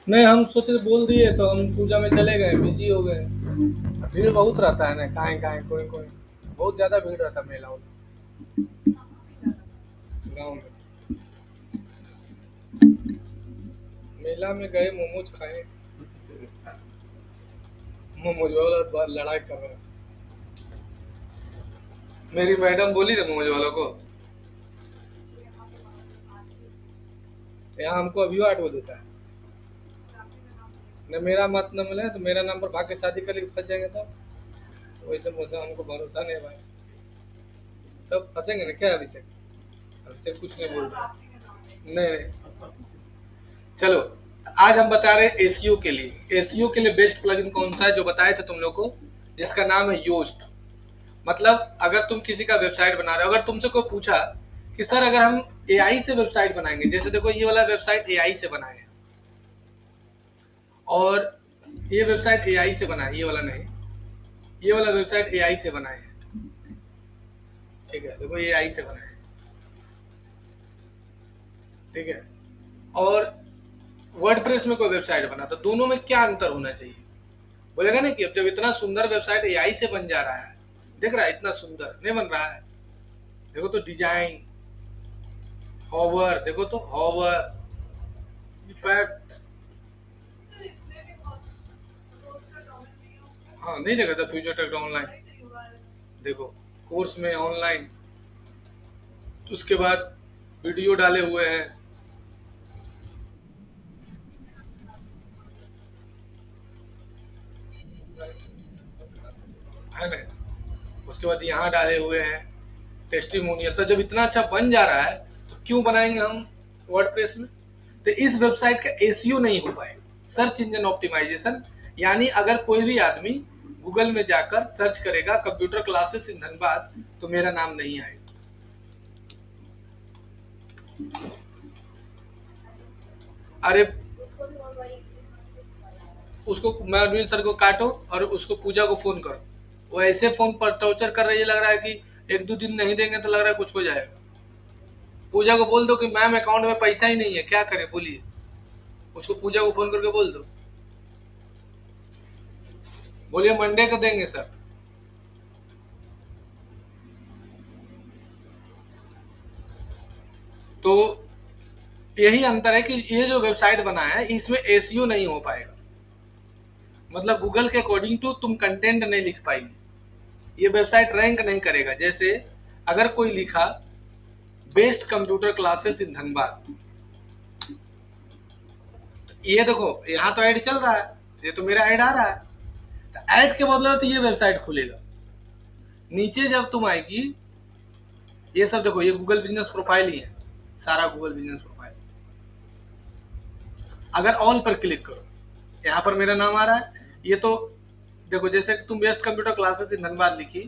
नहीं, हम सोचे बोल दिए तो हम पूजा में चले गए, बिजी हो गए। भीड़ बहुत रहता है ना, कहाँ कहाँ कोई कोई बहुत ज्यादा भीड़ रहता है मेला में, गाँव में। मेला में गए, मोमोज खाए। मोमोज वाला लड़ाई कर रहा है। मेरी मैडम बोली ना मोमोज वालों को, यहाँ हमको अभी 8 बजे देता है। न मेरा मत न मिले तो मेरा नाम पर भाग के शादी कर लेके फंस जाएंगे, तो वैसे मुझे हमको भरोसा नहीं है भाई। तब फंसेंगे ना क्या अभिषेक? अभिषेक कुछ नहीं बोल रहा। नहीं नहीं, चलो। आज हम बता रहे हैं एसीओ के लिए। एसीओ के लिए बेस्ट प्लगइन कौन सा है जो बताए थे तुम लोग को, जिसका नाम है योस्ट। मतलब अगर तुम किसी का वेबसाइट बना रहे हो, अगर तुमसे कोई पूछा कि सर अगर हम एआई से वेबसाइट बनाएंगे, जैसे देखो ये वाला वेबसाइट एआई से बनाए हैं, और ये वेबसाइट एआई से बना है, ये वाला नहीं, ये वाला वेबसाइट एआई से बनाए हैं। ठीक है, देखो ये एआई से बनाए हैं। ठीक है, और वर्डप्रेस में कोई वेबसाइट बना तो दोनों में क्या अंतर होना चाहिए? बोलेगा ना कि अब जब इतना सुंदर वेबसाइट एआई से बन जा रहा है, देख रहा है इतना सुंदर नहीं बन रहा है? देखो तो डिजाइन, हॉवर, देखो तो हॉवर, इफेक्ट। हाँ नहीं देखा था फ्यूचर टेक ऑनलाइन, देखो कोर्स में ऑनलाइन, उसके बाद वीडियो डाले हुए हैं। है ना? उसके बाद यहाँ डाले हुए हैं टेस्टिमोनियल। तो जब इतना अच्छा बन जा रहा है तो क्यों बनाएंगे हम वर्डप्रेस में? तो इस वेबसाइट का एसईओ नहीं हो पाएगा, सर्च इंजन ऑप्टिमाइजेशन। यानी अगर कोई भी आदमी गूगल में जाकर सर्च करेगा कंप्यूटर क्लासेस इन धनबाद, तो मेरा नाम नहीं आएगा। अरे उसको मैं अरविंद सर को काटो और उसको पूजा को फोन करो, वो ऐसे फोन पर टॉर्चर कर रही है, लग रहा है कि एक दो दिन नहीं देंगे तो लग रहा है कुछ हो जाएगा। पूजा को बोल दो कि मैम अकाउंट में पैसा ही नहीं है, क्या करे बोलिए? उसको पूजा को फोन करके बोल दो, बोलिए मंडे को देंगे सर। तो यही अंतर है कि ये जो वेबसाइट बना है इसमें एसईओ नहीं हो पाएगा। मतलब गूगल के अकॉर्डिंग टू तुम कंटेंट नहीं लिख पाएगी, ये वेबसाइट रैंक नहीं करेगा। जैसे अगर कोई लिखा best computer classes in Dhanbad, ये देखो यहाँ तो ऐड चल रहा है, ये तो मेरा ऐड आ रहा है, तो ऐड के बदले तो ये वेबसाइट खुलेगा। नीचे जब तुम आएगी, ये सब देखो, ये गूगल बिजनेस प्रोफाइल ही है, सारा गूगल बिजनेस प्रोफाइल। अगर ऑल पर क्लिक करो, यहाँ पर मेरा नाम आ रहा है। ये तो देखो, जैसे तुम best computer classes in Dhanbad लिखी,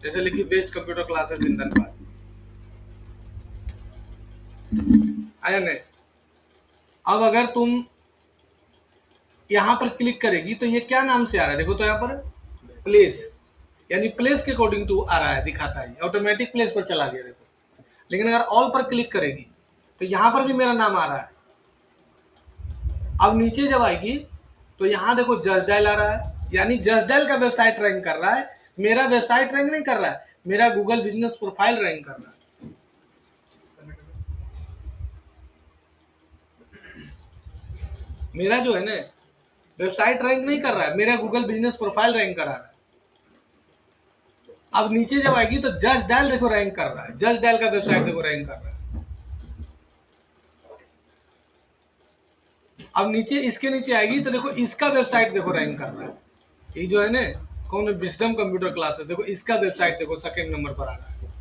जैसे लिखी best computer classes in Dhanbad, आया नहीं? अब अगर तुम यहाँ पर क्लिक करेगी तो ये क्या नाम से आ रहा है? देखो तो यहाँ पर प्लेस, यानी प्लेस के अकॉर्डिंग टू आ रहा है, दिखाता है ऑटोमेटिक प्लेस पर चला गया, देखो। लेकिन अगर ऑल पर क्लिक करेगी तो यहाँ पर भी मेरा नाम आ रहा है। अब नीचे जब आएगी तो यहाँ देखो जस्ट डायल आ रहा है, यानी जस्ट डायल का वेबसाइट रैंक कर रहा है, मेरा वेबसाइट रैंक नहीं कर रहा है, मेरा गूगल बिजनेस प्रोफाइल रैंक कर रहा है। मेरा जो है ना वेबसाइट रैंक नहीं कर रहा है, मेरा गूगल बिजनेस प्रोफाइल रैंक करा रहा है। अब नीचे जब आएगी तो जस्ट डायल देखो रैंक कर रहा है, जस्ट डायल का वेबसाइट देखो रैंक कर रहा है। अब नीचे इसके नीचे आएगी तो देखो इसका वेबसाइट देखो रैंक कर रहा है। ये जो है ना कौन है, विजडम कंप्यूटर क्लासेस, देखो इसका वेबसाइट देखो सेकंड नंबर पर आ रहा है।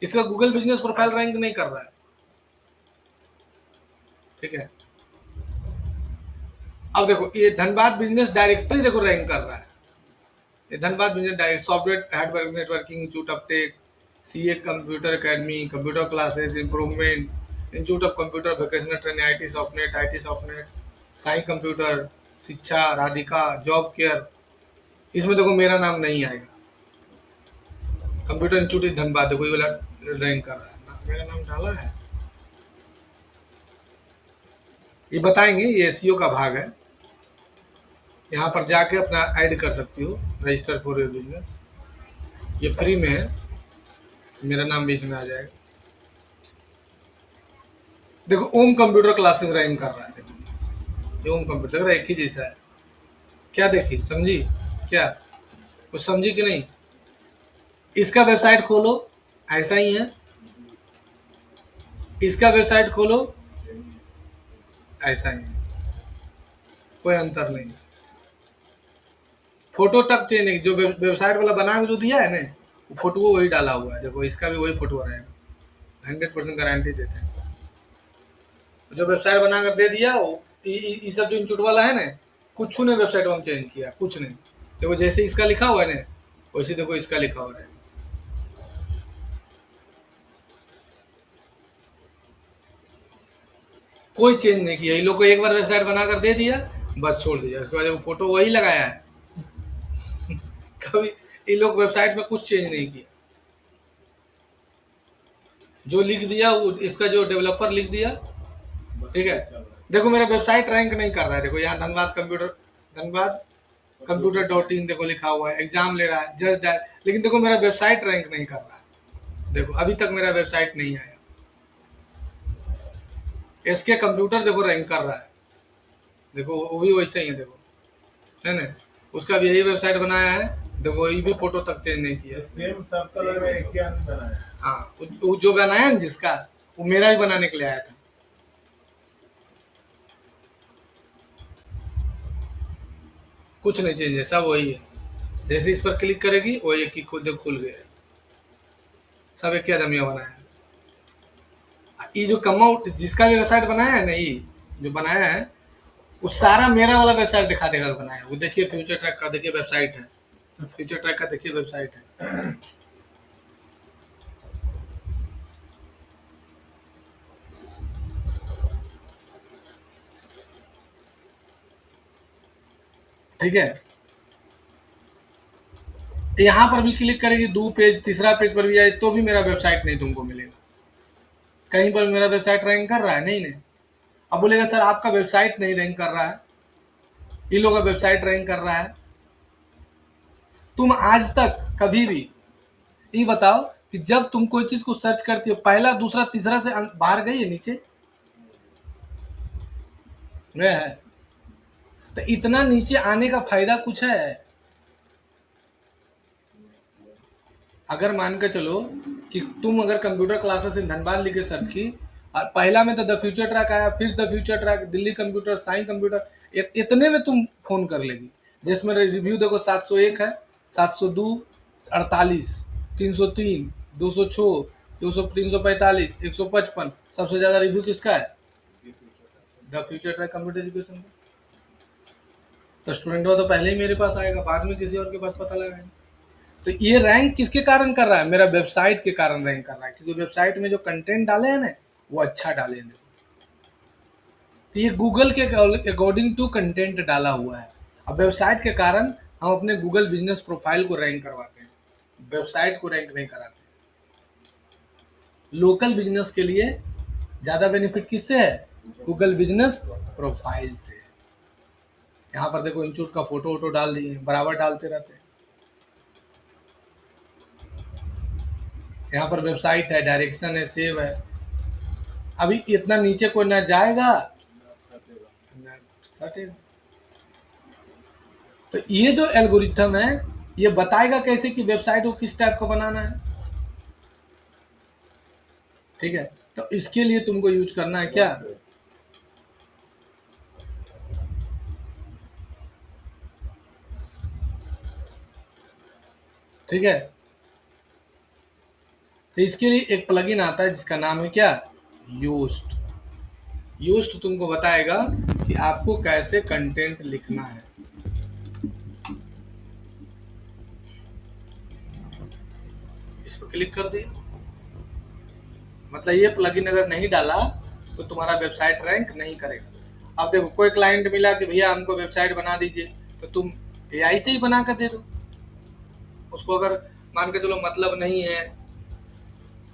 इसका गूगल बिजनेस प्रोफाइल रैंक नहीं कर रहा है। ठीक है, अब देखो ये धनबाद बिजनेस डायरेक्टरी देखो रैंक कर रहा है। ये Dhanbad business direct, software hardware networking, institute of tech, CA computer academy, computer classes improvement, institute of computer vocational training, IT softnet, Sai computer, Shiksha, Radhika, job care. इसमें देखो मेरा नाम नहीं आएगा। कंप्यूटर इंस्टीट्यूट धनबाद देखो ये वाला रैंक कर रहा है ना, मेरा नाम डाला है। ये बताएंगे, ये एसईओ का भाग है। यहाँ पर जाके अपना ऐड कर सकती हो, रजिस्टर फॉर योर बिजनेस, ये फ्री में है, मेरा नाम भी इसमें आ जाएगा। देखो ओम कंप्यूटर क्लासेस रैंक कर रहा है, देखो ये ओम कंप्यूटर एक ही जैसा है। क्या देखी, समझी क्या, कुछ समझी कि नहीं? इसका वेबसाइट खोलो, ऐसा ही है। इसका वेबसाइट खोलो, ऐसा ही है, कोई अंतर नहीं। फोटो तक चेंज नहीं, जो वेबसाइट वाला बना के जो दिया है ना, वो फोटो वही डाला हुआ है। देखो इसका भी वही फोटो रहेगा, 100% गारंटी देते हैं। जो वेबसाइट बनाकर दे दिया वो, ये सब जो इंस्टीट्यूट वाला है ना, कुछ ने वेबसाइट में चेंज किया, कुछ नहीं। देखो जैसे इसका लिखा हुआ है ना, वैसे देखो इसका लिखा हुआ है। कोई चेंज नहीं किया, ये लोग को एक बार वेबसाइट बनाकर दे दिया, बस छोड़ दिया, उसके बाद वो फोटो वही लगाया है। कभी ये लोग वेबसाइट में कुछ चेंज नहीं किया, जो लिख दिया वो इसका जो डेवलपर लिख दिया, ठीक है। देखो मेरा वेबसाइट रैंक नहीं कर रहा है, देखो यहाँ धनबाद कंप्यूटर .in देखो लिखा हुआ है, एग्जाम ले रहा है जस्ट डायल, लेकिन देखो मेरा वेबसाइट रैंक नहीं कर रहा है। देखो अभी तक मेरा वेबसाइट नहीं आया। इसके कंप्यूटर देखो रैंक कर रहा है, देखो वो भी वैसे ही है, देखो है ना, उसका भी यही वेबसाइट बनाया है, देखो ये भी फोटो तक चेंज नहीं किया, सेम सब कलर में एक ही आदमी बनाया। हाँ वो जो बनाया ना जिसका, वो मेरा ही बनाने के लिए आया था। कुछ नहीं चेंज है, सब वही है। जैसे इस पर क्लिक करेगी वो एक ही खुद खुल गया है, सब एक ही आदमी बनाया है। ये जो कमआउट जिसका भी वेबसाइट बनाया है ना, ये जो बनाया है वो सारा मेरा वाला वेबसाइट दिखा देगा बनाया है। वो देखिए फ्यूचर ट्रैक का देखिए वेबसाइट है, फ्यूचर ट्रैक का देखिए वेबसाइट है। ठीक है, यहाँ पर भी क्लिक करेगी, 2 पेज, तीसरा पेज पर भी आए तो भी मेरा वेबसाइट नहीं तुमको मिलेगा। कहीं पर मेरा वेबसाइट रैंक कर रहा है नहीं नहीं। अब बोलेगा सर आपका वेबसाइट नहीं रैंक कर रहा है, इन लोगों का वेबसाइट रैंक कर रहा है। तुम आज तक कभी भी ये बताओ कि जब तुम कोई चीज को सर्च करती हो, पहला दूसरा तीसरा से बाहर गई है नीचे गया है? तो इतना नीचे आने का फायदा कुछ है? अगर मान के चलो कि तुम अगर कंप्यूटर क्लासेस इन धनबाद लिख के सर्च की, और पहला में तो द फ्यूचर ट्रैक आया, फिर the future track, Delhi computer, Sai computer, इतने में तुम फोन कर लेगी। जिसमें रिव्यू देखो 701 है, 702, 48, 303, 206, 345, 155, सबसे ज्यादा रिव्यू किसका है? The future track computer education का। तो स्टूडेंट हो तो पहले ही मेरे पास आएगा, बाद में किसी और के पास पता लगाएगा। तो ये रैंक किसके कारण कर रहा है? मेरा वेबसाइट के कारण रैंक कर रहा है, क्योंकि वेबसाइट में जो कंटेंट डाले हैं ना वो अच्छा डाले हैं। तो ये गूगल के अकॉर्डिंग टू कंटेंट डाला हुआ है। अब वेबसाइट के कारण हम अपने गूगल बिजनेस प्रोफाइल को रैंक करवाते हैं, वेबसाइट को रैंक नहीं कराते। लोकल बिजनेस के लिए ज्यादा बेनिफिट किससे है? गूगल बिजनेस प्रोफाइल से। यहाँ पर देखो इंस्टीट्यूट का फोटो वोटो डाल दिए, बराबर डालते रहते हैं। यहाँ पर वेबसाइट है, डायरेक्शन है, सेव है। अभी इतना नीचे कोई ना जाएगा ना हटेगा। तो ये जो एल्गोरिथम है ये बताएगा कैसे कि वेबसाइट को किस टाइप का बनाना है। ठीक है, तो इसके लिए तुमको यूज करना है क्या? ठीक है, तो इसके लिए एक प्लगइन आता है जिसका नाम है क्या? योस्ट। योस्ट तुमको बताएगा कि आपको कैसे कंटेंट लिखना है। इस पर क्लिक कर दिए, मतलब ये प्लगइन अगर नहीं डाला तो तुम्हारा वेबसाइट रैंक नहीं करेगा। अब देखो कोई क्लाइंट मिला कि भैया हमको वेबसाइट बना दीजिए, तो तुम एआई से ही बना कर दे दो उसको। अगर मान के चलो मतलब नहीं है,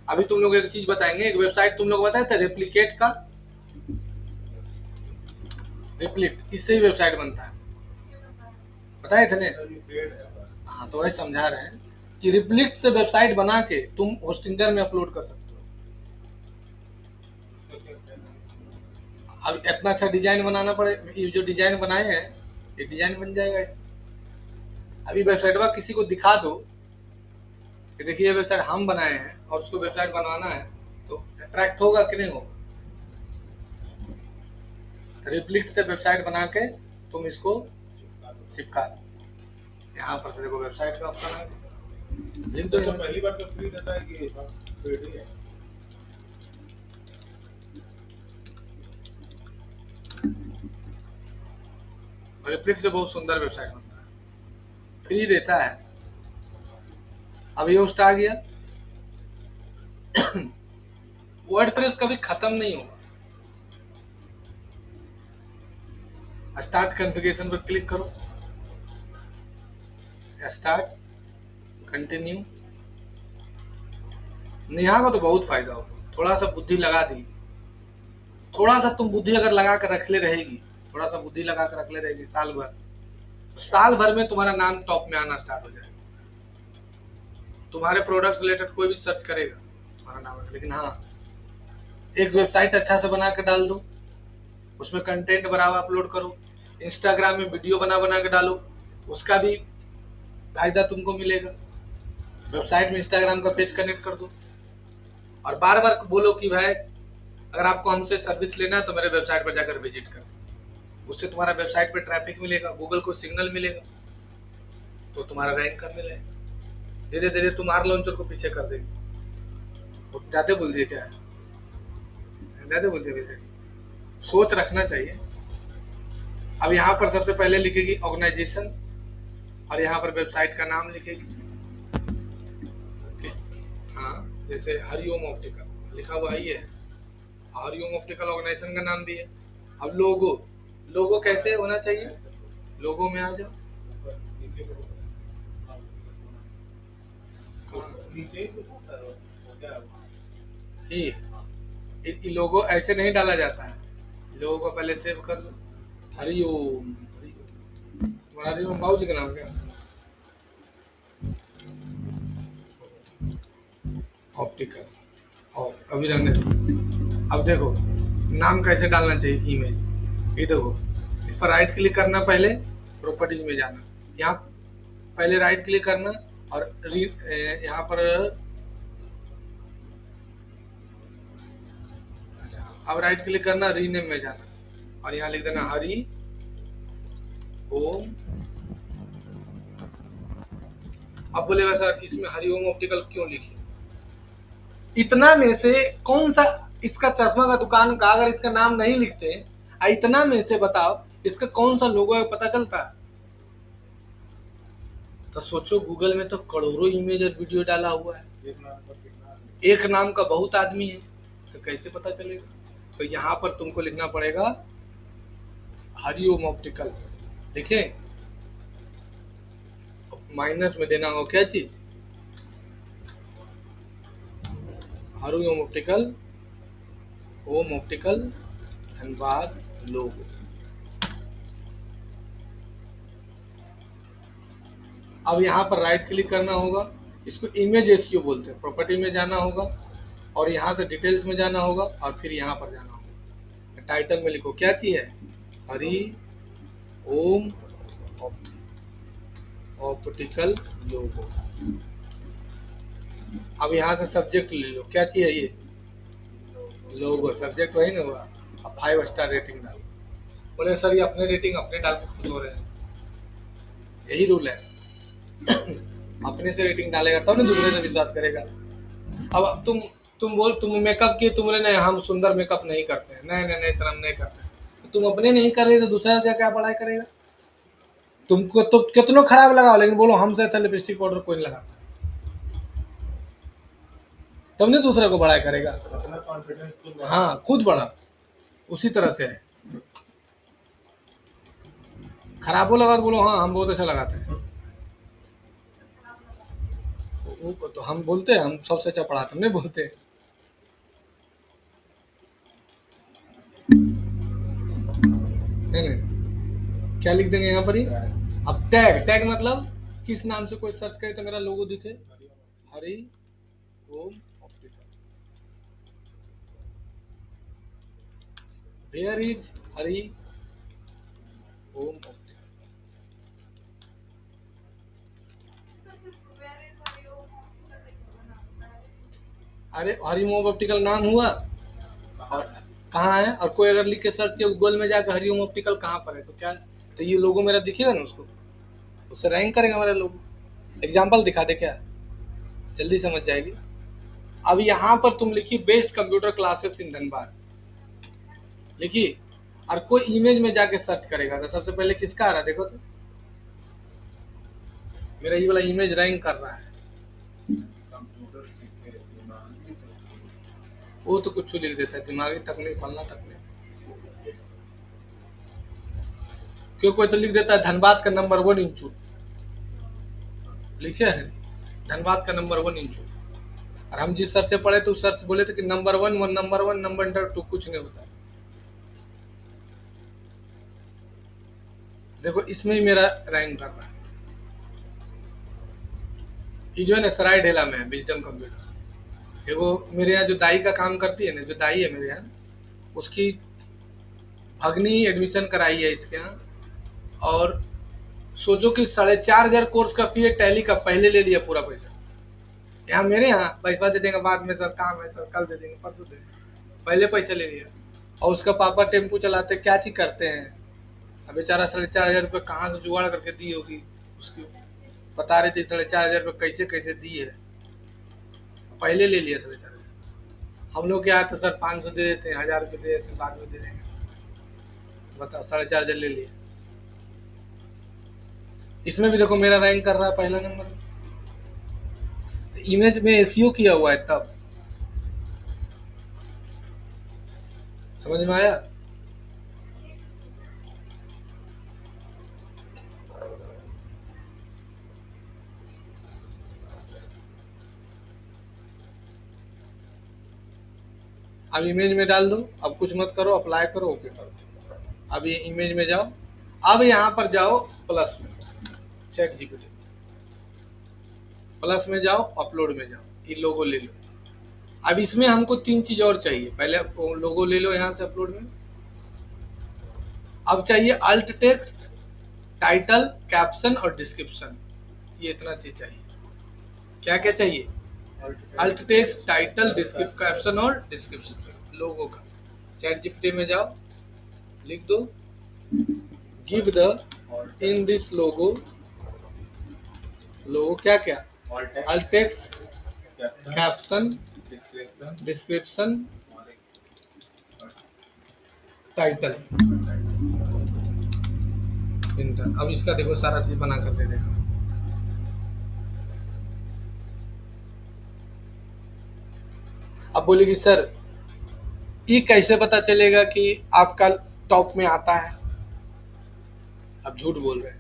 अभी तुम लोग एक चीज बताएंगे, एक वेबसाइट तुम लोग बताए थे रेप्लिकेट का, रिप्लिट, इससे ही वेबसाइट बनता है, पता है इतने? सर ये पेड है पर हाँ, तो वही समझा रहे हैं कि रिप्लिट से वेबसाइट बना के तुम होस्टिंगर में अपलोड कर सकते हो। इसका क्या कहना है? अब इतना अच्छा डिजाइन बनाना पड़े, ये जो डिजाइन बनाए हैं ये डिजाइन बन जाएगा इससे। अभी वेबसाइट पर किसी को दिखा दो कि देखिए ये वेबसाइट हम बनाए हैं और उसको वेबसाइट बनवाना है, तो अट्रैक्ट होगा कि नहीं होगा? रिप्लिट से वेबसाइट बना के तुम इसको चिपका दो। चिपका दो। यहाँ पर से देखो वेबसाइट का ऑप्शन आ गया, लिख दो सर तो यहाँ। पहली बार तो फ्री देता है कि सब पेड ही है? रिप्लिट से बहुत सुंदर वेबसाइट बनता है, फ्री देता है। अब ये होस्ट आ गया। वर्डप्रेस कभी खत्म नहीं होगा। स्टार्ट कॉन्फ़िगरेशन पर क्लिक करो, स्टार्ट, कंटिन्यू। नेहा को तो बहुत फायदा होगा, थोड़ा सा बुद्धि लगा दी, थोड़ा सा तुम बुद्धि अगर लगा कर रख ले रहेगी, थोड़ा सा बुद्धि लगा कर रख ले रहेगी साल भर, तो साल भर में तुम्हारा नाम टॉप में आना स्टार्ट हो जाएगा। तुम्हारे प्रोडक्ट रिलेटेड कोई भी सर्च करेगा तुम्हारा नाम आएगा। लेकिन हाँ, एक वेबसाइट अच्छा से बना के डाल दो, उसमें कंटेंट बराबर अपलोड करो, इंस्टाग्राम में वीडियो बना बना के डालो, उसका भी फायदा तुमको मिलेगा। वेबसाइट में इंस्टाग्राम का पेज कनेक्ट कर दो और बार बार बोलो कि भाई अगर आपको हमसे सर्विस लेना है तो मेरे वेबसाइट पर जाकर विजिट कर। उससे तुम्हारा वेबसाइट पर ट्रैफिक मिलेगा, गूगल को सिग्नल मिलेगा, तो तुम्हारा रैंक करने लगेगा। धीरे धीरे तुम आर लॉन्चर को पीछे कर देगी। तो ज्यादा बोल दिए क्या है, ज्यादा बोल दिए वैसे, सोच रखना चाहिए। अब यहाँ पर सबसे पहले लिखेगी ऑर्गेनाइजेशन और यहाँ पर वेबसाइट का नाम लिखेगी। हाँ, जैसे हरिओम ऑप्टिकल लिखा हुआ ही है, हरिओम ऑप्टिकल ऑर्गेनाइजेशन का नाम भी है। अब लोगो, लोगो कैसे होना चाहिए, लोगो में आ जाओ। ऊपर नीचे को नीचे ही कुछ होता है वो क्या है? ये लोगो ऐसे नहीं डाला जाता है, लोगो को पहले सेव कर लो। हरिओम, तुम्हारा हरिओम बाबू जी का नाम क्या? ऑप्टिकल, और अभी रहने दो। अब देखो नाम कैसे डालना चाहिए, इमेज, ये देखो इस पर राइट क्लिक करना, पहले प्रॉपर्टीज में जाना, यहाँ पहले राइट क्लिक करना और यहाँ पर अच्छा, अब राइट क्लिक करना, रीनेम में जाना और यहाँ लिख देना हरि ओम। अब बोलेगा सर इसमें हरिओम ऑप्टिकल क्यों लिखे? इतना में से कौन सा इसका चश्मा का दुकान का अगर इसका नाम नहीं लिखते, इतना में से बताओ इसका कौन सा लोगो है पता चलता? तो सोचो गूगल में तो करोड़ों इमेज और वीडियो डाला हुआ है, एक नाम पर कितना एक नाम का बहुत आदमी है, तो कैसे पता चलेगा? तो यहाँ पर तुमको लिखना पड़ेगा हरिओम ऑप्टिकल, लिखे माइनस में देना हो क्या चीज, हरिओम ऑप्टिकल, ओम ऑप्टिकल, धनबाद लोगो। अब यहाँ पर राइट क्लिक करना होगा, इसको इमेज एसईओ बोलते हैं, प्रॉपर्टी में जाना होगा और यहाँ से डिटेल्स में जाना होगा और फिर यहाँ पर जाना होगा। टाइटल में लिखो क्या चीज है, हरि ओम ऑप्टिकल लोगो। अब यहाँ से सब्जेक्ट ले लो, क्या चीज है ये, लोगो, सब्जेक्ट वही ना हुआ। अब 5 स्टार रेटिंग डालो। बोले सर ये अपने रेटिंग अपने डाल के खुश हो रहे हैं, यही रूल है। अपने से रेटिंग डालेगा तब ना दूसरे से विश्वास करेगा। अब तुम मेकअप किए, तुमने नहीं हम सुंदर मेकअप नहीं करते हैं, नहीं नहीं नहीं सर हम नहीं करते। तुम अपने नहीं कर रहे तो दूसरा क्या पढ़ाई करेगा? तुमको तो कितनों खराब लगाओ लेकिन बोलो हमसे अच्छा लिपस्टिक पाउडर कोई नहीं लगाता, तब नहीं दूसरे को बड़ाई करेगा। अपना कॉन्फिडेंस तो हाँ, खुद बड़ा उसी तरह से है। खराबो लगा तो बोलो हाँ हम बहुत अच्छा लगाते हैं, वो तो हम बोलते हैं हम सबसे अच्छा पढ़ाते, हम नहीं बोलते। है ना, क्या लिख देंगे यहाँ पर ही। अब टैग, टैग मतलब किस नाम से कोई सर्च करे तो मेरा लोगो दिखे, Hari Om optical. Where is Hari Om optical. अरे हरिओम ऑप्टिकल नाम हुआ और कहाँ है, और कोई अगर लिख के सर्च किया गूगल में जाकर हरिओम ऑप्टिकल कहाँ पर है तो क्या, तो ये लोगो मेरा दिखेगा ना उसको, उससे रैंक करेगा मेरा लोगो। एग्जाम्पल दिखा दे क्या, जल्दी समझ जाएगी। अब यहाँ पर तुम लिखी best computer classes in Dhanbad लिखी, और कोई इमेज में जाके सर्च करेगा तो सबसे पहले किसका आ रहा है देखो तो, मेरा ये वाला इमेज रैंक कर रहा है। कंप्यूटर सीखने दिमागी वो तो कुछ लिख देता है, दिमागी तकनीक फलना तकनीक, क्यों कोई तो लिख देता है धनबाद का नंबर 1 इंचू, लिखे है धनबाद का नंबर 1 इंचू, और हम जिस सर से पढ़े तो उस सर से बोले थे कि नंबर 1 नंबर 1 नंबर 2 कुछ नहीं होता। देखो इसमें ही मेरा रैंक कर रहा है। ये जो है ना सराय ढेला में है विजडम कंप्यूटर, देखो मेरे यहाँ जो दाई का काम करती है ना, जो दाई है मेरे यहाँ, उसकी भगनी एडमिशन कराई है इसके यहाँ, और सोचो कि 4,500 कोर्स का फी है, टैली का पहले ले लिया पूरा पैसा। यहाँ मेरे यहाँ पैसा दे देंगे बाद में, सर काम है सर कल दे देंगे परसों दे देंगे, पहले पैसा ले लिया। और उसका पापा टेम्पू चलाते क्या चीज करते हैं, अब बेचारा 4,500 रुपये कहाँ से जुगाड़ करके दी होगी उसकी, बता रहे थे 4,500 रुपये कैसे कैसे दी है, पहले ले लिया 4,500। हम लोग क्या तो सर 500 दे देते हैं, 1,000 रुपये दे देते हैं, बाद में दे देंगे। बताओ 4,500 ले लिए। इसमें भी देखो मेरा रैंक कर रहा है पहला नंबर। इमेज में एसईओ किया हुआ है तब, समझ में आया। अब इमेज में डाल दो, अब कुछ मत करो, अप्लाई करो, ओके करो। अब ये इमेज में जाओ, अब यहाँ पर जाओ प्लस में, चैट जीपीटी प्लस में जाओ, अपलोड में जाओ, ये लोगो ले लो। अब इसमें हमको 3 चीज और चाहिए, पहले लोगो ले लो यहाँ से अपलोड में। अब चाहिए अल्ट टेक्स्ट, टाइटल, कैप्शन और डिस्क्रिप्शन, ये इतना चीज चाहिए। क्या क्या चाहिए, अल्ट टेक्स्ट, टाइटल, कैप्शन और डिस्क्रिप्शन लोगो का। चैट जीपीटी में जाओ, लिख दो give the in this logo, logo क्या क्या, alt text, caption, description, title, enter. अब इसका देखो सारा चीज बना कर दे देगा। अब बोलेगी सर ये कैसे पता चलेगा कि आपका टॉप में आता है, अब झूठ बोल रहे हैं।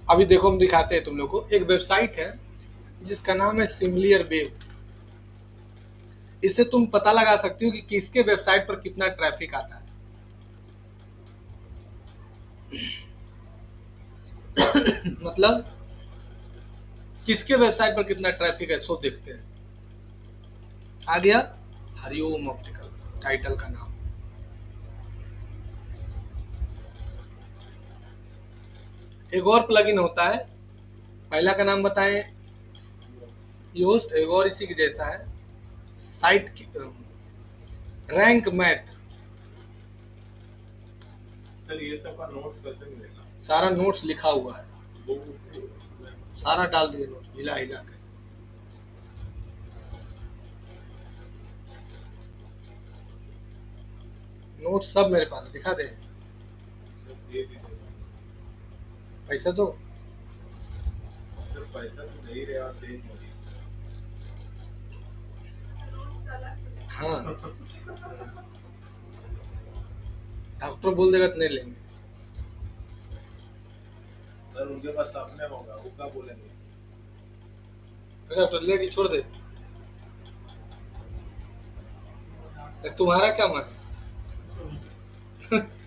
अभी देखो हम दिखाते हैं तुम लोग को, एक वेबसाइट है जिसका नाम है सिमिलियर वेब। इससे तुम पता लगा सकती हो कि किसके वेबसाइट पर कितना ट्रैफिक आता है। मतलब किसके वेबसाइट पर कितना ट्रैफिक है, सो देखते हैं। आ गया हरिओम ऑप्टिकल, टाइटल का नाम। एक और प्लगइन होता है, पहला का नाम बताएं, योस्ट। एक और इसी के जैसा है, साइट की रैंक मैथ। सर ये सब का नोट्स कैसे मिलेगा, सारा नोट्स लिखा हुआ है, लोगों से सारा डाल दिए नोट हिला हिला के। नोट सब मेरे पास दिखा दे, सर ये भी देगा। पैसा दो। सर पैसा तो दे ही रहे आप, दे नहीं। हाँ डॉक्टर बोल देगा तो नहीं लेंगे। सर उनके पास सामने होगा, वो क्या बोलेंगे। डॉक्टर लेके छोड़ दे। तुम्हारा क्या मन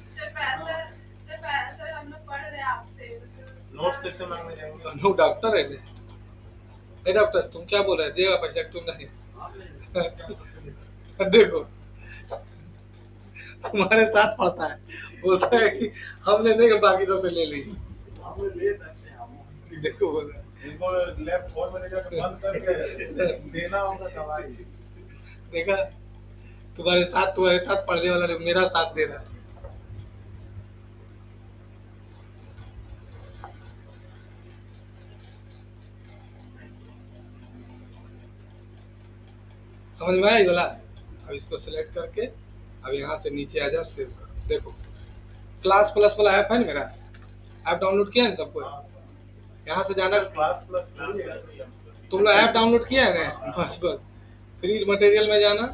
सिर्फ ऐसा हम लोग पढ़ रहे हैं आपसे तो फिर नोट्स कैसे मांगने जाएंगे? है? वो डॉक्टर है ना? ए डॉक्टर तुम क्या बोल रहे हो? देगा पैसा कि तुम नहीं? देखो तुम्हारे साथ पढ़ता है, बोलता है कि हमने नहीं बाकी सबसे ले ली। हम लोग ले सकते हैं हम। देखो बोल रहा है। इनको लैब 4 में लेकर बंद करके देना होगा दवाई। देखा, तुम्हारे साथ पढ़ने वाला मेरा साथ दे रहा है। समझ में आया ये वाला? अब इसको सिलेक्ट करके अब यहाँ से नीचे आ जाओ, सेव करो। देखो क्लास प्लस वाला ऐप है ना, मेरा ऐप डाउनलोड किया है ना सबको? यहाँ से जाना, क्लास प्लस तुम लोग ऐप डाउनलोड किया है ना? बस बस फ्री मटेरियल में जाना,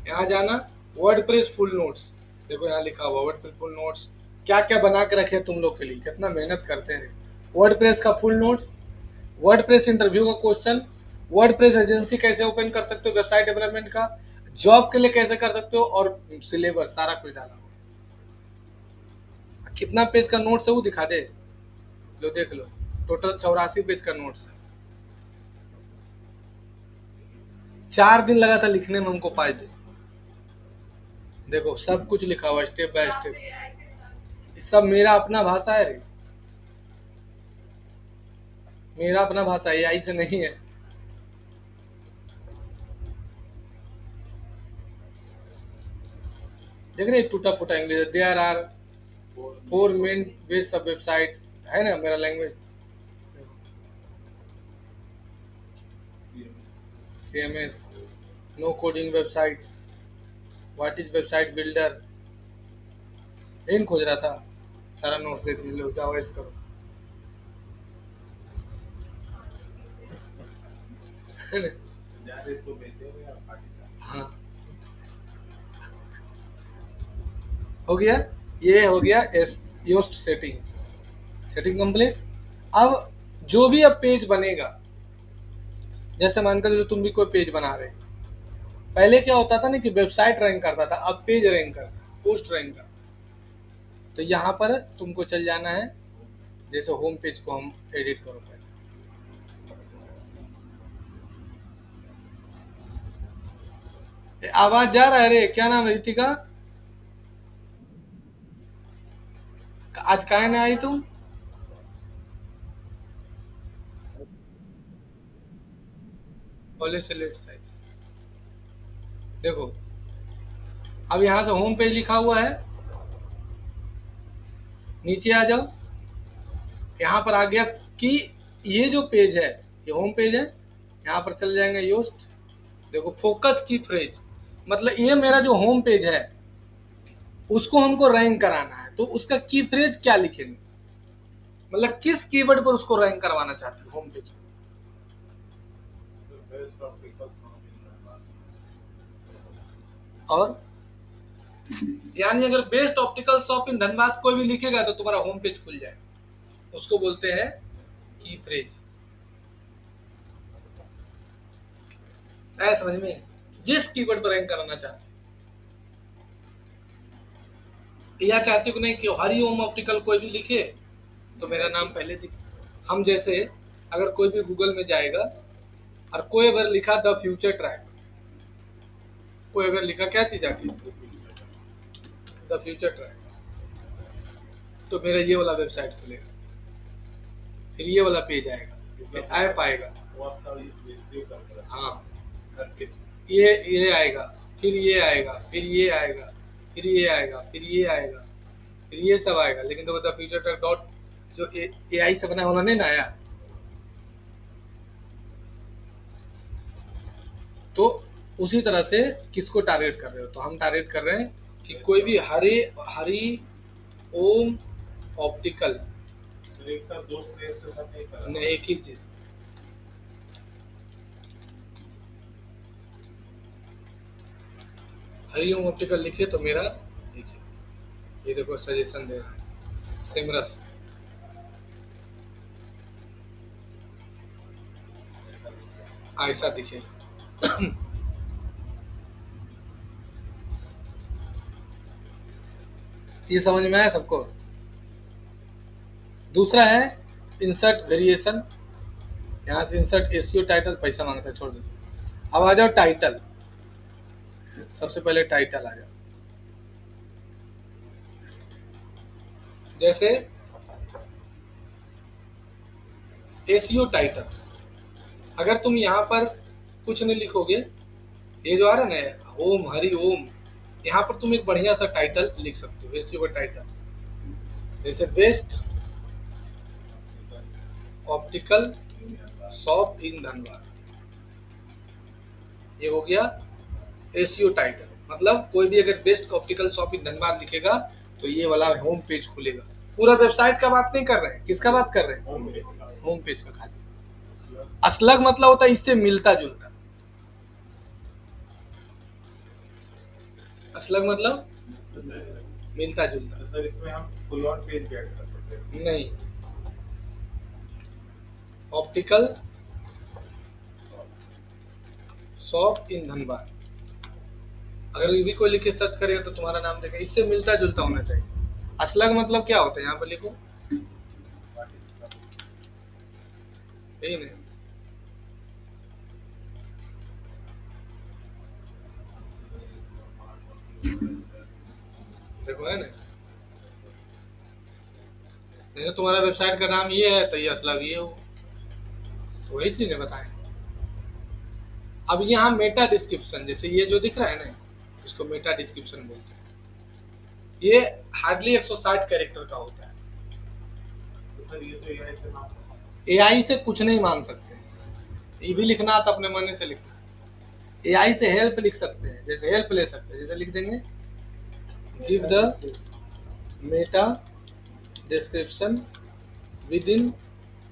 यहाँ जाना, वर्डप्रेस फुल नोट्स। देखो यहाँ लिखा हुआ वर्डप्रेस फुल नोट्स, क्या क्या बना के रखे हैं तुम लोग के लिए, कितना मेहनत करते हैं। वर्डप्रेस का फुल नोट्स, वर्डप्रेस इंटरव्यू का क्वेश्चन, वर्डप्रेस एजेंसी कैसे ओपन कर सकते हो, वेबसाइट डेवलपमेंट का, जॉब के लिए कैसे कर सकते हो, और सिलेबस सारा कुछ डाला हुआ। कितना पेज का नोट्स है वो दिखा दे, लो देख लो, टोटल 84 पेज का नोट्स है। 4 दिन लगा था लिखने में हमको 5 दिन। देखो सब कुछ लिखा हुआ स्टेप बाय स्टेप। सब मेरा अपना भाषा है रे, मेरा अपना भाषा एआई से नहीं है। देख रहे टूटा फूटा English. There are 4 main base of websites, है ना मेरा language. CMS, no coding websites, what is website builder, इन खोज रहा था। सारा नोट देख लो, जाओ ऐसे करो, है ना? जाने इसको बेचेंगे या पाकिस्तान। हाँ हो गया, ये हो गया योस्ट सेटिंग कंप्लीट। अब जो भी अब पेज बनेगा, जैसे मानकर चलो तुम भी कोई पेज बना रहे, पहले क्या होता था ना कि वेबसाइट रैंक करता था, अब पेज रैंक करता, पोस्ट रैंक करता। तो यहाँ पर तुमको चल जाना है, जैसे होम पेज को हम एडिट करो पहले। आवाज जा रहा है रे? क्या नाम है रितिका? आज काहे ना आई तुम? कॉलेज से लेट साइज। देखो अब यहाँ से होम पेज लिखा हुआ है, नीचे आ जाओ, यहाँ पर आ गया कि ये जो पेज है ये होम पेज है। यहाँ पर चल जाएंगे योस्ट। देखो फोकस की फ्रेज, मतलब ये मेरा जो होम पेज है उसको हमको रैंक कराना है, तो उसका की फ्रेज क्या लिखेंगे, मतलब किस कीवर्ड पर उसको रैंक करवाना चाहते हो होम पेज को। Best optical sound in Dhanbad. और यानी अगर best optical shop in Dhanbad कोई भी लिखेगा तो तुम्हारा होम पेज खुल जाए, उसको बोलते हैं की फ्रेज। आया समझ में? जिस कीवर्ड पर रैंक कराना चाहते हो, या चाहते हो कि नहीं कि हरिओम ऑप्टिकल कोई भी लिखे तो मेरा नाम पहले दिखे। हम जैसे अगर कोई भी गूगल में जाएगा और कोई अगर लिखा द फ्यूचर ट्रैक, कोई अगर लिखा क्या चीज आके द फ्यूचर ट्रैक, तो मेरा ये वाला वेबसाइट खुलेगा, फिर ये वाला पेज आएगा, फिर ऐप आएगा, वो अपना ये सेव करके रखा हाँ करके ये आएगा, फिर ये आएगा, फिर ये आएगा, फिर ये आएगा, फिर ये आएगा, फिर ये सब आएगा। लेकिन तो द फ्यूचर ट्रैक डॉट जो AI से बना होना नहीं ना आया, तो उसी तरह से किसको टारगेट कर रहे हो? तो हम टारगेट कर रहे हैं कि कोई भी हरि ओम ऑप्टिकल, तो एक साथ दो फ्रेज के साथ नहीं करा। नहीं एक ही चीज। हरिओम ऑप्टिकल लिखे तो मेरा देखिए, ये देखो सजेशन दे रहा है सिमरस, ऐसा दिखे। ये समझ में आया सबको? दूसरा है इंसर्ट वेरिएशन। यहाँ से इंसर्ट एसईओ टाइटल, पैसा मांगता है, छोड़ दो। अब आ जाओ टाइटल। सबसे पहले टाइटल आ जाओ। जैसे एसईओ टाइटल, अगर तुम यहाँ पर कुछ नहीं लिखोगे, ये जो आ रहा है ना ओम हरि ओम, यहाँ पर तुम एक बढ़िया सा टाइटल लिख सकते हो, एसईओ का टाइटल। जैसे best optical shop in Dhanbad, ये हो गया एसईओ टाइटल। मतलब कोई भी अगर best optical shop in Dhanbad लिखेगा तो ये वाला होम पेज खुलेगा। पूरा वेबसाइट का बात नहीं कर रहे हैं, किसका बात कर रहे हैं? होम पेज का। होम पेज का खाली। असलग मतलब होता है इससे मिलता जुलता। असलग मतलब मिलता जुलता। तो सर इसमें हम फुल ऑन पेज भी ऐड कर सकते हैं। नहीं, ऑप्टिकल शॉप इन धनबाद, अगर ये भी कोई लिख के सर्च करेगा तो तुम्हारा नाम देगा, इससे मिलता जुलता होना चाहिए। असलग मतलब क्या होता है, यहाँ पर लिखो, यही नहीं। देखो है ना, जैसे तुम्हारा वेबसाइट का नाम ये है तो ये असलग ये हो, तो वही चीजें बताएं। अब यहाँ मेटा डिस्क्रिप्शन, जैसे ये जो दिख रहा है ना, इसको मेटा डिस्क्रिप्शन बोलते हैं। ये हार्डली 160 कैरेक्टर का होता है। तो सर ये तो एआई से नाम एआई से कुछ नहीं मान सकते, ये भी लिखना तो अपने मन से लिखना। एआई से हेल्प लिख सकते हैं, जैसे हेल्प ले सकते हैं, जैसे लिख देंगे give the Meta description with in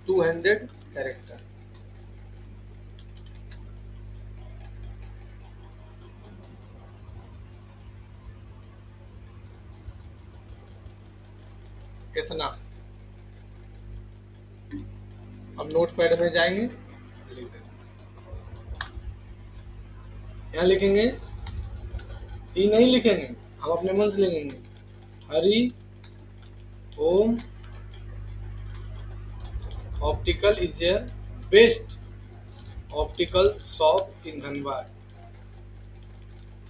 200 character. कितना? अब नोट पैड में जाएंगे, लिख देंगे, यहाँ लिखेंगे, ये नहीं लिखेंगे, हम अपने मन से लिखेंगे Hari Om optical is a best optical shop in Dhanbad.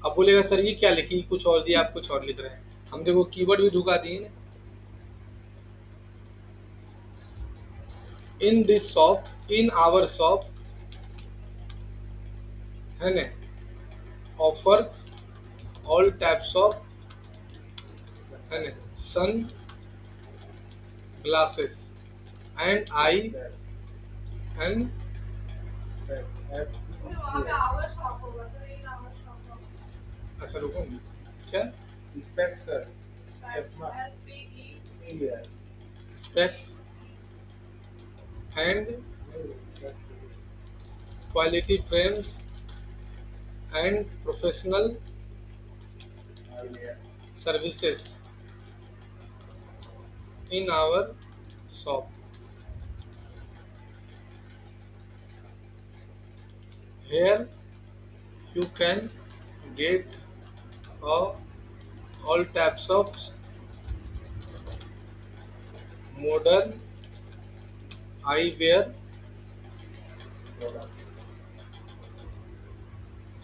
अब बोलेगा सर ये क्या लिखी, कुछ और दिया, आप कुछ और लिख रहे हैं। हम देखो कीवर्ड भी ढुका दिए ना, in this shop, in our shop, है ना, ऑफर्स ऑल टाइप्स ऑफ, है ना, sunglasses and I and, specs फिर वहाँ पे आवर शॉप होगा, तो ये आवर शॉप होगा। अच्छा रुको, क्या specs sir Specs, SPEC, CS specs and quality frames and professional services in our shop. Here you can get all types of modern eyewear,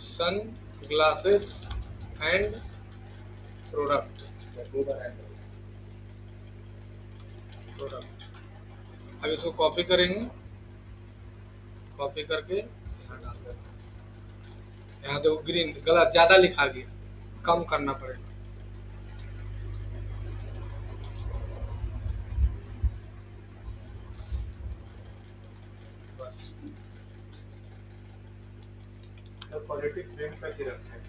sunglasses and product। अब इसको copy करेंगे, कॉपी करके यहाँ डाल देंगे। यहाँ देखो ग्रीन गलत, ज्यादा लिखा गया, कम करना पड़ेगा। बस क्वालिटी फ्रेम तक ही रखते हैं।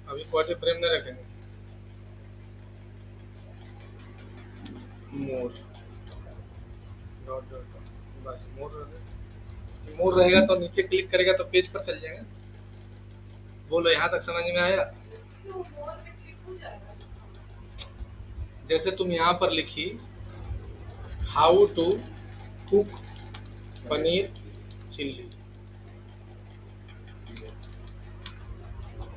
अभी क्वार्टर फ्रेम में रखेंगे, मोर डॉट डॉट डॉट, बस मोर रखेंगे। मोर रहेगा तो नीचे क्लिक करेगा तो पेज पर चल जाएगा। बोलो यहाँ तक समझ में आया? क्यों मोर में क्लिक हो जाएगा? जैसे तुम यहाँ पर लिखी how to cook paneer chilli,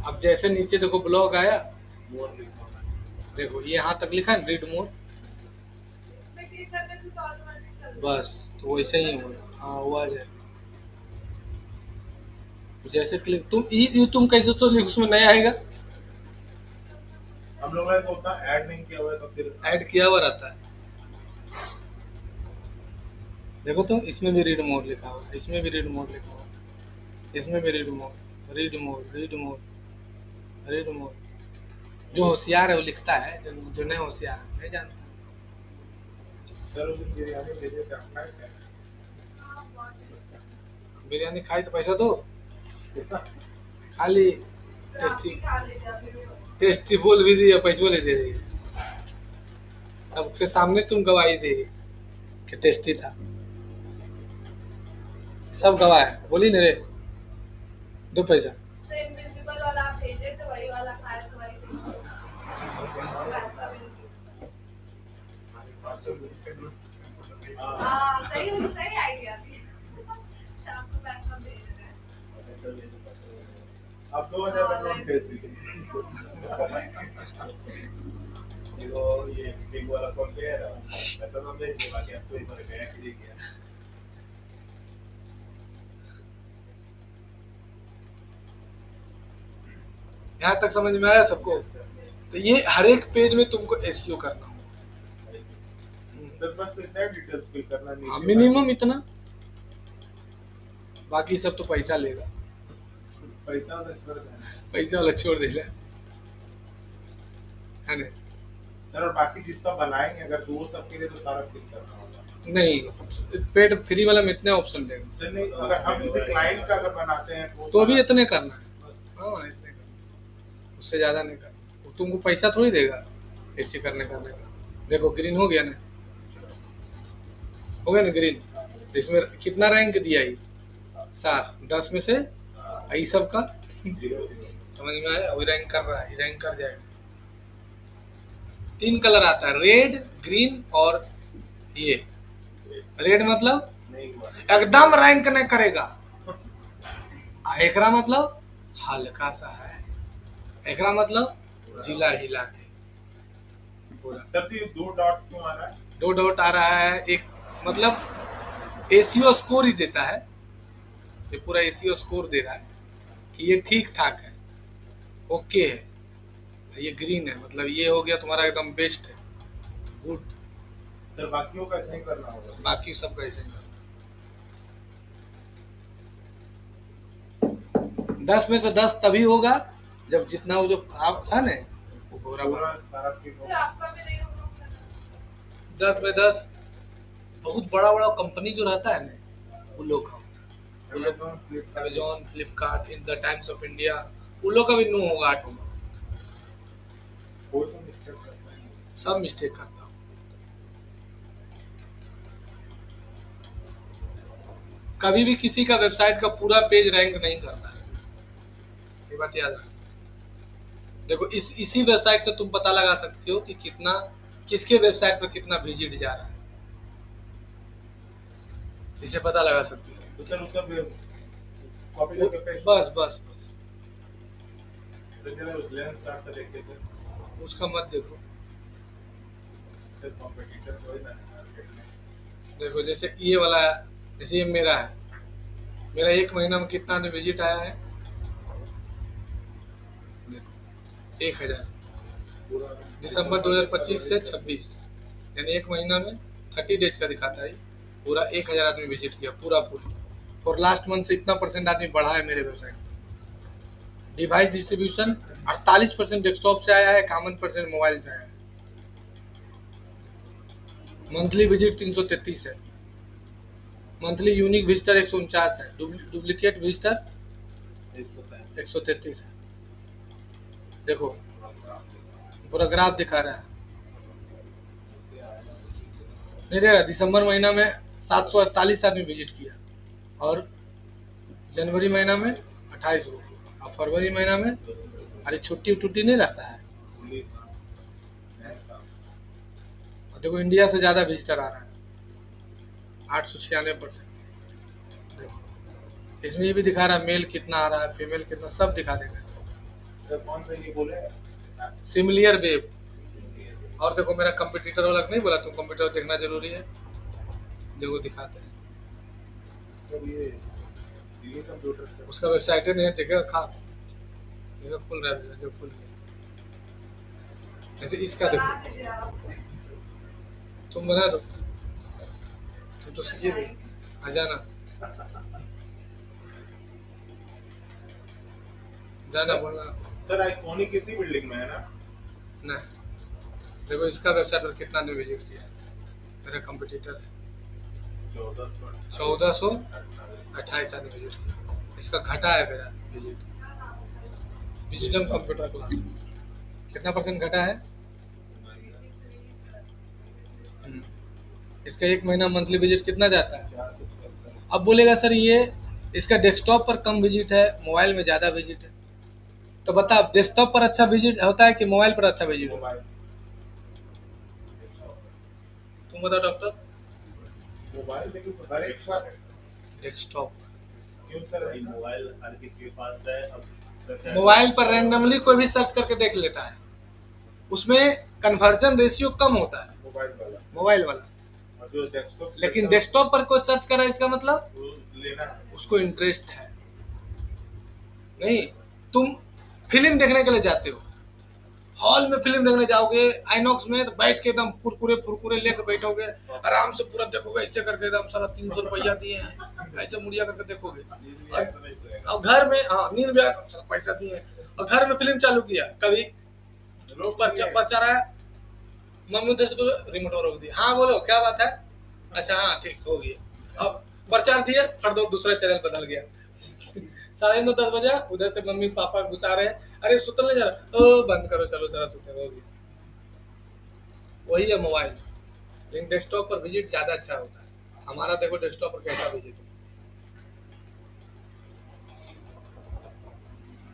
अब जैसे नीचे देखो ब्लॉग आया, मोर लिखा है। देखो ये यहाँ तक लिखा है रीड मोर, इसमें क्लिक करने से तो ऑटोमेटिक चल बस तो वैसे ही होगा। हाँ हुआ जाए जैसे क्लिक तुम ये तुम कैसे तो लिख उसमें नया आएगा, हम लोगों ने तो उतना ऐड नहीं किया हुआ है तो फिर ऐड किया हुआ रहता है। देखो तो इसमें भी रीड मोर लिखा हुआ है, इसमें भी रीड मोर लिखा हुआ है, इसमें भी read more, read more, read more, read more. जो होशियार है वो लिखता है, जो नहीं होशियार है नहीं जानता। सर उस दिन बिरयानी भेजे थे अपना ही है। हाँ, बहुत टेस्टी। बिरयानी खाई तो पैसा दो, खाली फिर आप टेस्टी, भी खा लीजिए अभी भी। टेस्टी बोल भी दिया, पैसों ले दे रही है, सबके सामने तुम गवाही दे रही कि टेस्टी था, सब गवाह है, बोली ना रे, दो पैसा। से इनविजिबल वाला आप भेजे थे वही वाला खाए तो वही टेस्टी। वैसा भी नहीं। हाँ, हाँ, सही आइडिया थी। आपको पैसा भेज रहे हैं। अब 2000 तक लोन भेज दीजिए। ये बिग वाला कॉल किया है, ऐसा ना भेज दे बाकी आपको एक बार गया कि नहीं गया। यहाँ तक समझ में आया सबको? तो ये हर एक पेज में तुमको एसईओ करना होगा, सर बस तो इतना डिटेल्स फिल करना हाँ नीचे मिनिमम इतना, बाकी सब तो पैसा लेगा, पैसा वाला छोड़ देना। पैसा वाला छोड़ देगा, है ना? सर और बाकी जिसका बनाएंगे अगर दो सबके लिए तो सारा फिल करना होगा। नहीं, पेड फ्री वाला में इतने ऑप्शन देगा, सर नहीं, अगर हम किसी क्लाइंट का अगर बनाते हैं तो भी इतने करना है, हाँ इतने करना, उससे ज्यादा नहीं करना, वो तुमको पैसा थोड़ी देगा ऐसे करने का। देखो ग्रीन हो गया ना, हो गया ना ग्रीन, तो इसमें कितना रैंक दिया ये? 7, 10 में से आई सब का 0 समझ में आया? वही रैंक कर रहा है, रैंक कर जाएगा। 3 कलर आता है, रेड, ग्रीन और ये। रेड मतलब नहीं हुआ। एकदम रैंक नहीं करेगा, एकरा मतलब हल्का सा है, एकरा मतलब जिला हिला के पूरा। सर तो ये 2 डॉट क्यों आ रहा है? 2 डॉट आ रहा है, एक मतलब एसीओ स्कोर ही देता है, ये पूरा एसीओ स्कोर दे रहा है कि ये ठीक ठाक है, ओके है। ये ग्रीन है मतलब ये हो गया तुम्हारा एकदम बेस्ट है, गुड। सर बाकियों का ऐसा ही करना होगा। बाकी सब कैसे 10 में से 10 तभी होगा जब जितना वो जो आप था ना वो पूरा पूरा सारा फिल सर होगा। आपका भी नहीं होगा। 10 में 10 बहुत बड़ा बड़ा कंपनी जो रहता है ना वो लोग का, Amazon, Flipkart, Amazon, Flipkart, in the times of India, उन लोग का भी 9 होगा, 8 होगा, कोई तो मिस्टेक करता है। सब मिस्टेक करता हूँ। कभी भी किसी का वेबसाइट का पूरा पेज रैंक नहीं करता है, ये बात याद रखना। देखो इसी वेबसाइट से तुम पता लगा सकते हो कि कितना किसके वेबसाइट पर कितना विजिट जा रहा है, इसे पता लगा सकते हो। तो सर उसका कॉपी करके पेस्ट बस बस बस तो चलो उस लेंस स्टार्ट कर देखते सर। उसका मत देखो। सर कॉम्पिटिटर कोई ना मार्केट में। देखो जैसे ये वाला है, जैसे ये मेरा है, मेरा 1 महीना में कितना विजिट आया है, देखो 1000, पूरा दिसंबर 2025 से 26, यानी 1 महीना में 30 डेज का दिखाता है, पूरा 1000 आदमी विजिट किया पूरा पूरा। और लास्ट मंथ से इतना परसेंट आदमी बढ़ा है मेरे वेबसाइट। डिवाइस डिस्ट्रीब्यूशन 48% डेस्कटॉप से आया है, 51% मोबाइल से आया है। मंथली विजिट 333 है, मंथली यूनिक विजिटर 149 है, डुप्लीकेट विजिटर 133 है। देखो पूरा ग्राफ दिखा रहा है, नहीं दे रहा। दिसंबर महीना में 748 आदमी विजिट किया, और जनवरी महीना में 28 को, और फरवरी महीना में अरे छुट्टी नहीं रहता है। और देखो इंडिया से ज़्यादा विजिटर आ रहा है, 896%। देखो इसमें ये भी दिखा रहा है मेल कितना आ रहा है, फीमेल कितना, सब दिखा देगा। सर कौन सा ये बोले? Similar web. और देखो मेरा कंपटीटर वाला नहीं बोला, तुम कंप्यूटर देखना जरूरी है, देखो दिखाते हैं। सर ये कंप्यूटर सर। उसका वेबसाइट नहीं है, देखेगा खा, देखो खुल रहा है, देखो खुल गया। जैसे इसका बना देखो, दीजिए आप। तुम बना दो, तुम तो सीखिए भी, आ जाना, जाना बोलना। सर आइकॉनिक इसी बिल्डिंग में है ना? नहीं, देखो इसका वेबसाइट पर कितना ने विजिट किया है, मेरा कंपटीटर है 1428 आदमी विजिट किया, इसका घटा है मेरा विजिट। विजडम कंप्यूटर क्लासेस कितना % घटा है? इसका 1 महीना मंथली विजिट कितना जाता है? 476। अब बोलेगा सर ये इसका डेस्कटॉप पर कम विजिट है, मोबाइल में ज़्यादा विजिट है, तो बता डेस्कटॉप पर अच्छा विजिट होता है कि मोबाइल पर अच्छा विजिट होता है? तुम बताओ डॉक्टर। मोबाइल लेकिन हर एक साथ डेस्कटॉप, क्यों सर? मोबाइल हर किसी के पास है। अब सर मोबाइल पर रैंडमली कोई भी सर्च करके देख लेता है, उसमें कन्वर्जन रेशियो कम होता है मोबाइल वाला, और जो डेस्कटॉप, लेकिन डेस्कटॉप पर कोई सर्च करा इसका मतलब लेना है। उसको इंटरेस्ट है। नहीं, तुम फिल्म देखने के लिए जाते हो, हॉल में फिल्म देखने जाओगे आइनॉक्स में, तो बैठ के एकदम कुरकुरे फुरकुरे लेकर बैठोगे, आराम से पूरा देखोगे, ऐसे करके एकदम सारा 300 रुपया दिए हैं, ऐसे मुड़िया करके देखोगे। और घर में हाँ नींद भी आया, सारा पैसा दिए हैं, और घर में फिल्म चालू किया, कभी पर्चा रहा, मम्मी उधर से रिमोट रोक दिया, हाँ बोलो क्या बात है, अच्छा हाँ ठीक हो गया, अब प्रचार दिए, फट दो दूसरा चैनल बदल गया। 9:30 बजे उधर से मम्मी पापा गुस्सा रहे, अरे सुतल नहीं जा रहा, ओ बंद करो चलो जरा सुते, हो गया। वही है मोबाइल, लेकिन डेस्कटॉप पर विजिट ज्यादा अच्छा होता है। हमारा देखो डेस्कटॉप पर कैसा विजिट है,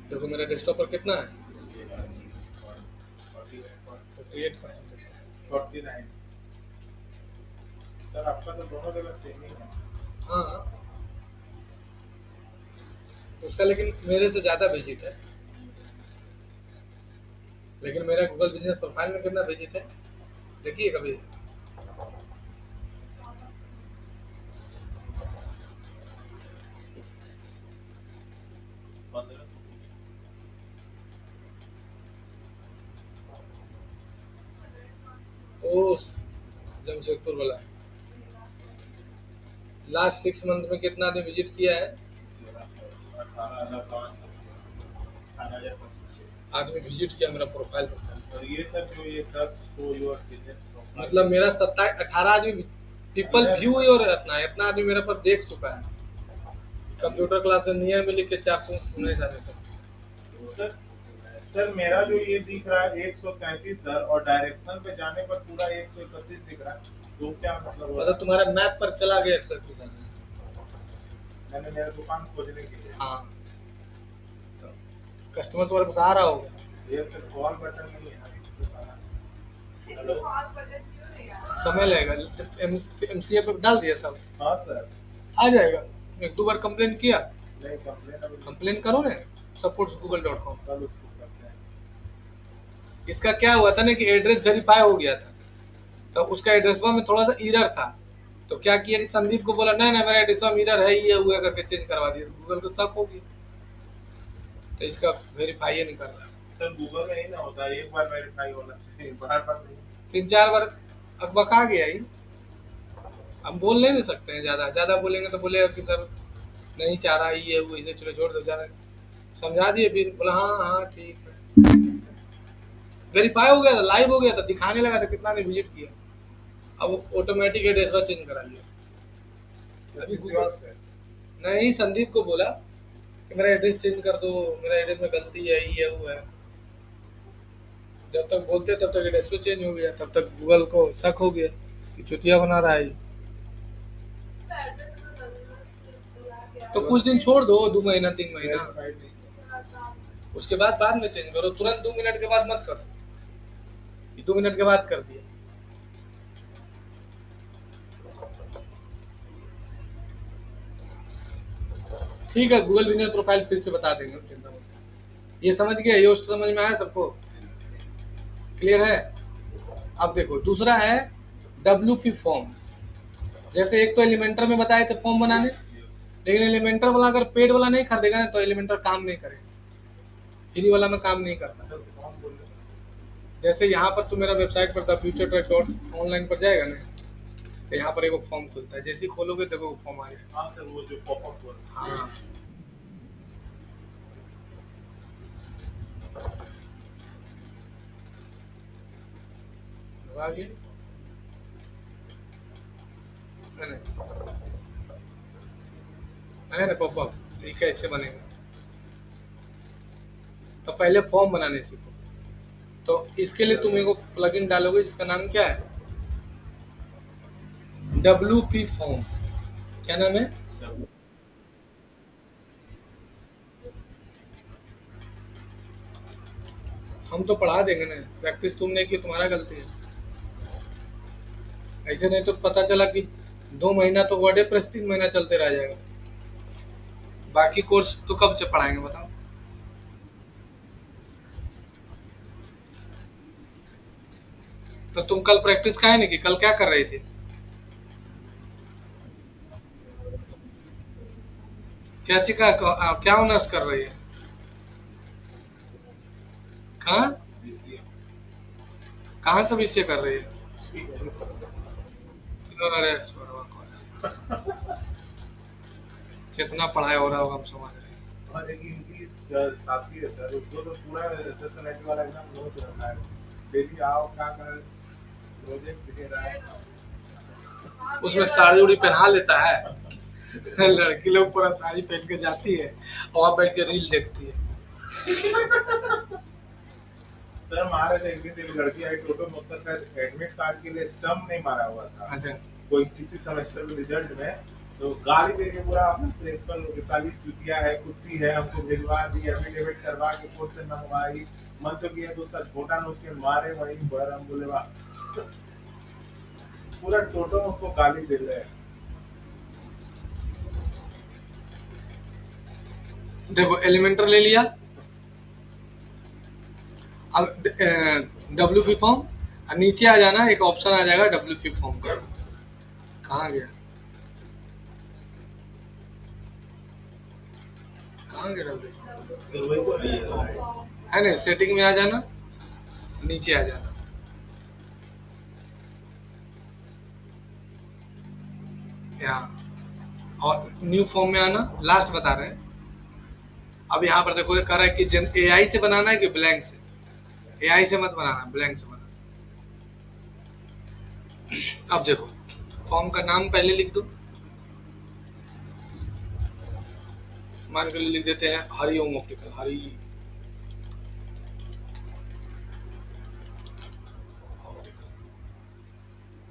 देखो मेरा डेस्कटॉप पर कितना है, 48%। 49। सर आपका तो दोनों जगह सेम ही है। हाँ, उसका लेकिन मेरे से ज्यादा विजिट है, लेकिन मेरा गूगल बिजनेस प्रोफाइल में कितना विजिट है देखिए कभी। ओ जमशेदपुर वाला लास्ट 6 मंथ में कितना आदमी विजिट किया है? 18,500 आदमी विजिट किया मेरा प्रोफाइल पर। और ये सर जो ये सर्च शो योर बिजनेस मतलब मेरा 18 आदमी पीपल व्यू और इतना आदमी मेरे पर देख चुका है। कंप्यूटर क्लास नियर में लिख के 400 सुने सारे सर। सर मेरा जो ये दिख रहा है 133 सर, और डायरेक्शन पे जाने पर पूरा 131 दिख रहा है, तो क्या मतलब मतलब तुम्हारा मैप पर चला गया 131 आदमी। मैंने मेरा दुकान खोजने के लिए। हाँ, तो कस्टमर तुम्हारे पास आ रहा होगा। ये सर कॉल बटन नहीं है। हेलो कॉल बटन क्यों नहीं आ रहा? समय लगेगा, MCA पे डाल दिया सब, हाँ सर। आ जाएगा। 1-2 बार कंप्लेन किया, नहीं कंप्लेन कंप्लेन करो ना supports@google.com। कल उसको करते हैं। इसका क्या हुआ था ना कि एड्रेस वेरीफाई हो गया था, तो उसका एड्रेस में थोड़ा सा एरर था, तो क्या किया कि संदीप को बोला नहीं नहीं मेरा एड्रेस में एरर है, ये हुआ करके चेंज करवा दिया, गूगल को शक हो गया, तो इसका वेरीफाई ही नहीं कर रहा। सर गूगल में ही ना होता है, एक बार वेरीफाई होना चाहिए, बार नहीं। 3-4 बार अकबका गया ही। हम बोल नहीं सकते हैं, ज्यादा बोलेंगे तो बोलेगा कि सर नहीं चाह रहा ये वो, इसे चलो छोड़ दो, जाना समझा दिए, फिर बोला हाँ हाँ ठीक है, वेरीफाई हो गया था, लाइव हो गया था, दिखाने लगा था कितना ने विजिट किया, अब ऑटोमेटिक एड्रेस पर चेंज करा लिया। अभी किसी और गूगल से नहीं, संदीप को बोला कि मेरा एड्रेस चेंज कर दो, मेरा एड्रेस में गलती है, ये वो है, जब तक बोलते तब तक एड्रेस पे चेंज हो गया, तब तक गूगल को शक हो गया कि चुतिया बना रहा है। तो एड्रेस में बदला गया। तो कुछ दिन छोड़ दो, 2 महीना 3 महीना, वेरीफाइड नहीं किया। उसके बाद में चेंज करो, तुरंत 2 मिनट के बाद मत करो, 2 मिनट के बाद कर दिया। ठीक है, गूगल बिजनेस प्रोफाइल फिर से बता देंगे, चिंता मत करो। ये समझ गए, ये समझ में आया सबको, क्लियर है। अब देखो दूसरा है WP फॉर्म। जैसे एक तो एलिमेंटर में बताए थे फॉर्म बनाने, लेकिन एलिमेंटर वाला अगर पेड वाला नहीं खरीदेगा ना तो एलिमेंटर काम नहीं करेगा, फ्री वाला में काम नहीं करता। सर फॉर्म बोल रहे जैसे यहाँ पर तू मेरा वेबसाइट पर था futuretrack.online पर जाएगा ना, तो यहाँ पर एक फॉर्म खुलता है, जैसे ही खोलोगे देखो वो फॉर्म आ जाएगा। हाँ सर, वो जो पॉपअप बोल रहे हाँ आ गया है ना पॉपअप, ये कैसे बनेगा। तो पहले फॉर्म बनाने सीखो। तो इसके लिए तुम एगो प्लगइन डालोगे जिसका नाम क्या है, WP फॉर्म। क्या नाम है? हैं। हम तो पढ़ा देंगे ना, प्रैक्टिस तुमने की, तुम्हारा गलती है। ऐसे नहीं तो पता चला कि 2 महीना तो वर्डे प्रेस 3 महीना चलते रह जाएगा, बाकी कोर्स तो कब से पढ़ाएंगे बताओ। तो तुम कल प्रैक्टिस का है नहीं कि कल क्या कर रही थी? क्या चीज का क्या ऑनर्स कर रही है? कहाँ BCA कहाँ से विषय कर रही है? ठीक है। अरे छोड़ो, कितना पढ़ाई हो रहा होगा हम समझ रहे हैं। और एक इनकी साथी है सर, उसको तो पूरा SSNET वाला एकदम नोच रखा है। डेली आओ क्या कर, प्रोजेक्ट दे रहा है। उसमें साड़ी उड़ी पहना लेता है लड़की लोग पूरा साड़ी पहन के जाती है और वहाँ बैठ के रील देखती है। सर मारे थे एक दिन, एक लड़की आई टोटो में, उसका शायद एडमिट कार्ड के लिए स्टम्प नहीं मारा हुआ था अच्छा कोई किसी सेमेस्टर में रिजल्ट में, तो गाली दे के पूरा अपने प्रिंसिपल के साली चुतिया है, कुत्ती है, हमको भिजवा दी, एफिडेविट करवा के कोर्ट से मंगवाई। मन तो किया तो उसका झोटा नोच के मारे वहीं पर। हम बोले वाह, पूरा टोटो में उसको गाली दे रहे हैं। देखो एलिमेंटर ले लिया, अब WP फॉर्म, और नीचे आ जाना, एक ऑप्शन आ जाएगा WP फॉर्म का। कहाँ गया, कहाँ गया WP सर वही तो है। है ना, सेटिंग में आ जाना, नीचे आ जाना, यहाँ और न्यू फॉर्म में आना, लास्ट बता रहे हैं। अब यहाँ पर देखो कह रहा है कि AI से बनाना है कि ब्लैंक से। AI से मत बनाना, ब्लैंक से बनाना। अब देखो फॉर्म का नाम पहले लिख दो, मान के लिए लिख देते हैं हरिओम ऑप्टिकल, हरि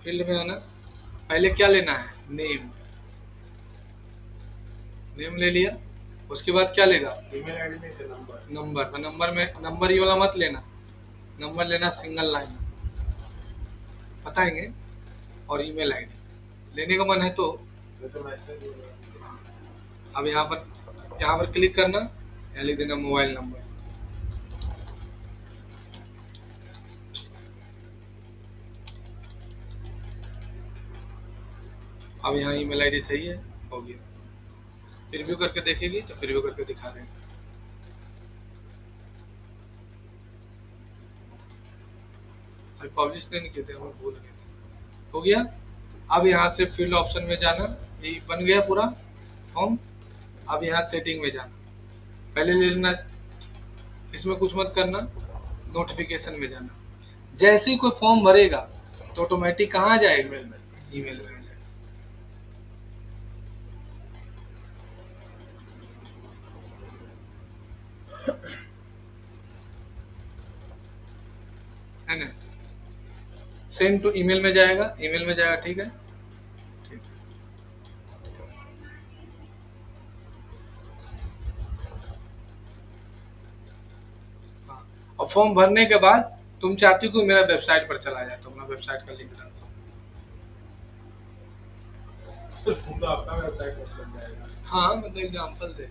फील्ड में आना, पहले क्या लेना है, नेम, नेम ले लिया। उसके बाद क्या लेगा, ईमेल आईडी नहीं सर, नंबर। नंबर। तो नंबर में, नंबर ये वाला मत लेना, नंबर लेना सिंगल लाइन बताएंगे, और ईमेल आईडी लेने का मन है तो ये तो मैसेज अब यहाँ पर क्लिक करना, यहाँ लिख देना मोबाइल नंबर। अब यहाँ ईमेल आईडी सही है, हो गया। प्रीव्यू करके देखेगी तो प्रीव्यू करके दिखा रहे हैं। अभी पब्लिश नहीं किए थे, हम भूल गए थे, हो गया। अब यहाँ से फील्ड ऑप्शन में जाना, ये बन गया पूरा फॉर्म। अब यहाँ सेटिंग में जाना, पहले ले लेना, इसमें कुछ मत करना, नोटिफिकेशन में जाना। जैसे ही कोई फॉर्म भरेगा तो ऑटोमेटिक कहाँ आ जाएगा, ईमेल में आ जाएगा। है ना, सेंड टू ईमेल में जाएगा, ईमेल में जाएगा, ठीक है। ठीक। हाँ, और फॉर्म भरने के बाद तुम चाहती हो कि मेरा वेबसाइट पर चला जाए तो अपना वेबसाइट का लिंक डाल दो। सर तो आपका वेबसाइट पर चल जाएगा। हाँ मतलब एग्जाम्पल दे,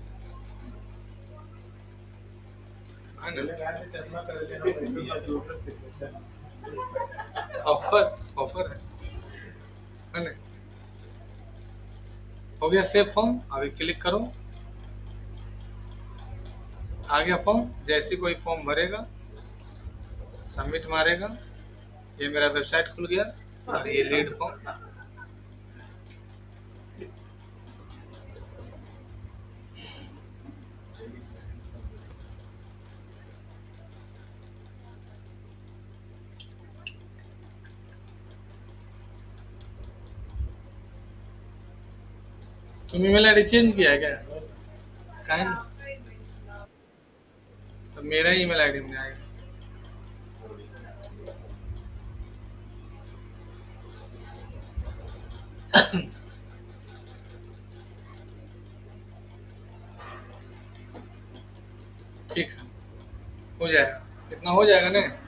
है ना? बोले यार ये चश्मा कर देना कंप्यूटर सिग्नेचर ऑफर है ना? हो गया सेव फॉर्म, अभी क्लिक करो, आ गया फॉर्म। जैसे कोई फॉर्म भरेगा, सबमिट मारेगा, ये मेरा वेबसाइट खुल गया और ये लीड फॉर्म। तुम ईमेल आईडी चेंज किया है क्या? काहे नहीं? तो मेरा ईमेल आईडी में आएगा। ठीक है, हो जाएगा, इतना हो जाएगा ना?